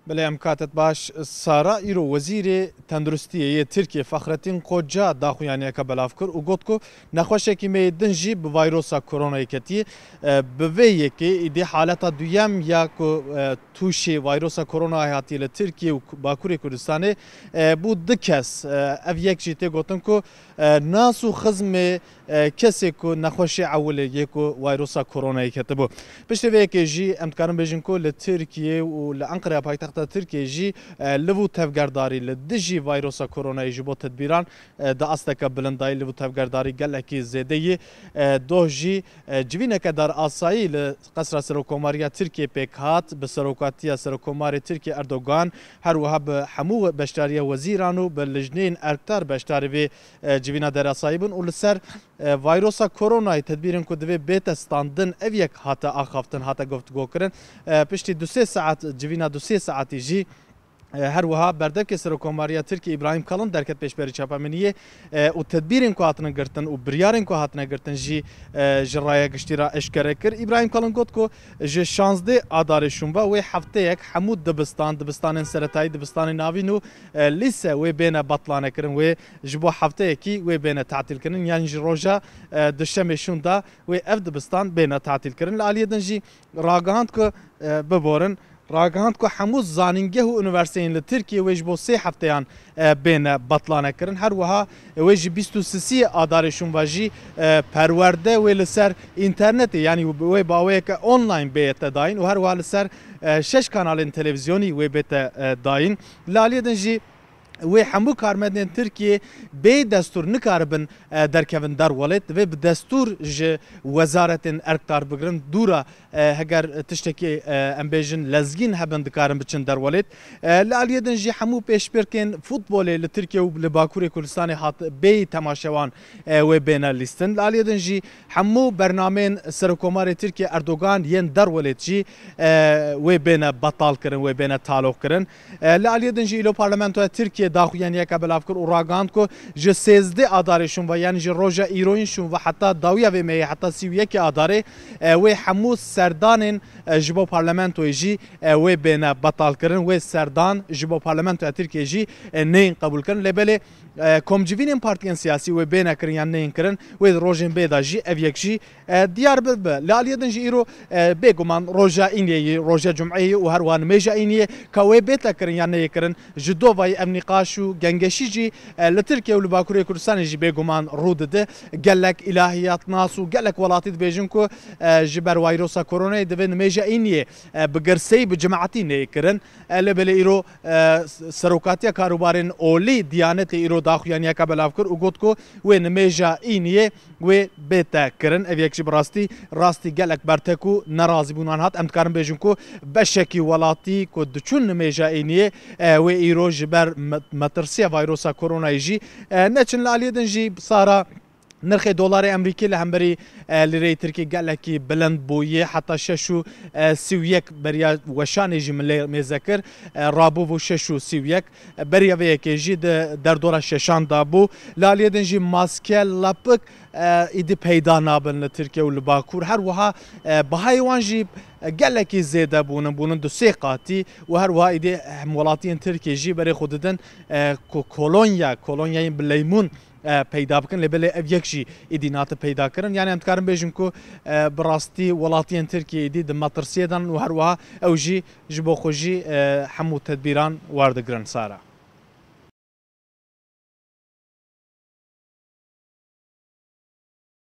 بله امکاتت باش سارا ایرو وزیر تندرستی ترکیه فخرالدین قوجا داخویانی که بلاف کرد و گفت که نخواشه که میدن جی به ویروس کرونا کتی به ویه که ایده حالت دویم یا که توشی ویروس کرونا هاتی ل ترکیه و باکوری کردستانه بود دکس اف یک جیته گفتن که ناسو خزم کسی که نخواشه اوله یک ویروس کرونا کتی بود پشت ویه که جی امکان بیشن که ل ترکیه و ل انقره پایتخت ترکیه جی لبو تفگرداری لدجی ویروس کرونا جی با تدبیران دا استک بلندای لبو تفگرداری گلکی زیده دو جی جوینه که در آسایی لقصر سرکوماری ترکیه پیکات به سرکاتی سرکوماری ترکیه اردوغان هر وها به حمو بشتاری وزیرانو به لجنین ارکتر بشتاری و جوینه در آسایی بن و لسر ویروس کرونا تدبیرن کدوی بیت استاندن اویک هاتا آخافتن هاتا گفتگو کرن پشتی 2 ساعت جوینه 2 ساعتی جی هر وها بردك سرکوماری ترکیه ابراهیم کالن درکت پیش بری چاپمنیه و تدبیرن کو هاتن گرتن و بریارن کو هاتن گرتن جی جرای گشتیرا اشکره کر ابراهیم کالن گفت کو ج 16 آدارشون با و هفته یک حمود دبستان سرتای دبستان ناوینو لیسه و بین بطلانه کرن و جبو هفته کی و بین تعطیل کرن یعنی روجا دشمشون دا و اف دبستان بین تعطیل کرن لالیه دنجی راگاند کو ببورن راگاند کو حموز زانینگه و انوورسیتین لترکیه ویج بو 3 هفتهان بین بطلانه کرن هر وها ویج 23 آدارشون واجی پرورده و لسر اینترنت یعنی و باوی که آنلاین بیت داین و هر وها لسر 6 کانال تلویزیونی و بیت داین لالیه دنجی و همو کارمندان ترکیه به دستور نکاربن در کون در ولایت و به دستور ج وزارت ارکتار بگرن دورا هگر تشتکی امبیجن لزگین هبند کارم بچن در ولایت لالیدن ج همو پیش برکن فوتبال لترکیه و لباکوری کردستان هات به تماشاوان و بین لیستن لالیدن ج همو برنامه سرکوماری ترکیه اردوغان ین در ولایت جی و بین بطال کرن و بین تعلق کرن لالیدن ج ایلو پارلمانتو ترکیه داخویان یک بلاف کر و راگاند کو ج 13 آدارشون و یعنی ج روجا ایروینشون و حتی داویا و می حتی 31 آداره و همو سردان جبو پارلمانتو جی و بین بطال کردن و سردان جبو پارلمانتو ترکیه جی نه قبول کردن لبله کمجوین پارتیان سیاسی و بین کردن نه کردن و روجن بیدا جی اویک جی دیار به لالیدن جی ایرو بگمان روجا اینی روجا جمعه و هر وان میجا اینی کوی بیت کردن نه کردن جدو وای امنی شو گنگشی جی لترکیه و لباکوری کردستان جی بگمان رود ده گلک الهیات ناسو گلک ولاتید بیجن کو جبر ویروس کرونا دوین میجا اینیه بگرسی بجماعتی نیکرن لبله ایرو سروکاتی کاروبارن اولی دیانت ایرو داخویانی که بلاف کر و گفت کو و نمیجا اینیه و بیت کرن اویک جی راستی گلک برتکو ناراضی بونان هات امکارم بیجن کو بشکی ولاتی کو دچون نمیجا اینیه و ایرو جبر مترسيه فيروس كورونا يجي نتشن لالیدن جی سارا نرخ دلار امریکی لهمبری لیره ترکی گلکی بلند بویه حتی 6.31 بریا وشان جی مذکر رابو و 6.31 بریا ویکی جی در دور ششان دابو لالیدن جی ماسکه لپک ایدی پیدا نابن لترکیه و لباکور هر وها بهایوان جی گلکی زیده بونن 2 قاتی و هر وها ایدی مولاتین ترکیه جی برای خوددن کولونیا بلیمون پیدا بکن لبله اویک جی ایدینات پیدا کردن یعنی امکارم بیشم کو براستی ولاتین ترکیه ایدی دم مترسیدن و هر وها او جی جبو خوجی همو تدبیران وارد گرن سارا